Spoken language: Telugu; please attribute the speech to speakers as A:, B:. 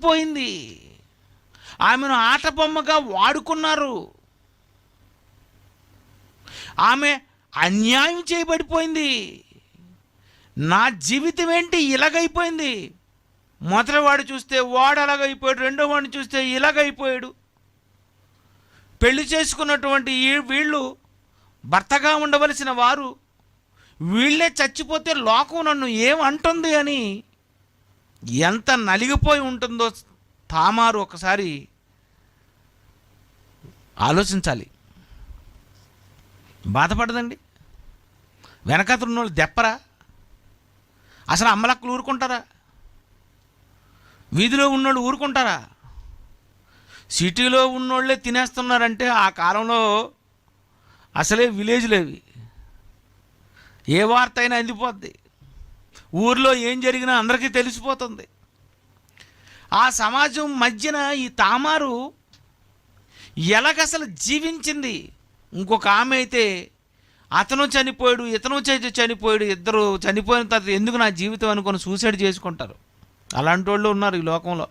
A: నలిగిపోయింది. ఆమెను ఆట బొమ్మగా వాడుకున్నారు. ఆమె అన్యాయం చేయబడిపోయింది. నా జీవితం ఏంటి ఇలాగైపోయింది? మొదటివాడు చూస్తే వాడు అలాగైపోయాడు, రెండో వాడిని చూస్తే ఇలాగైపోయాడు. పెళ్లి చేసుకున్నటువంటి వీళ్ళు భర్తగా ఉండవలసిన వారు వీళ్ళే చచ్చిపోతే లోకం నన్ను ఏమంటుంది అని ఎంత నలిగిపోయి ఉంటుందో తామారు ఒకసారి ఆలోచించాలి. బాధపడదండి? వెనకతున్న వాళ్ళు దెప్పరా? అసలు అమ్మలక్కలు ఊరుకుంటారా? వీధిలో ఉన్నోళ్ళు ఊరుకుంటారా? సిటీలో ఉన్నోళ్ళే తినేస్తున్నారంటే ఆ కాలంలో అసలే విలేజ్లేవి. ఏ వార్త అయినా అందిపోద్ది. ఊర్లో ఏం జరిగినా అందరికీ తెలిసిపోతుంది. ఆ సమాజం మధ్యన ఈ తామారు ఎలాగసలు జీవించింది. ఇంకొక ఆమె అయితే అతను చనిపోయాడు, ఇతను చనిపోయాడు, ఇద్దరు చనిపోయిన తర్వాత ఎందుకు నా జీవితం అనుకొని సూసైడ్ చేసుకుంటారు. అలాంటి వాళ్ళు ఉన్నారు ఈ లోకంలో.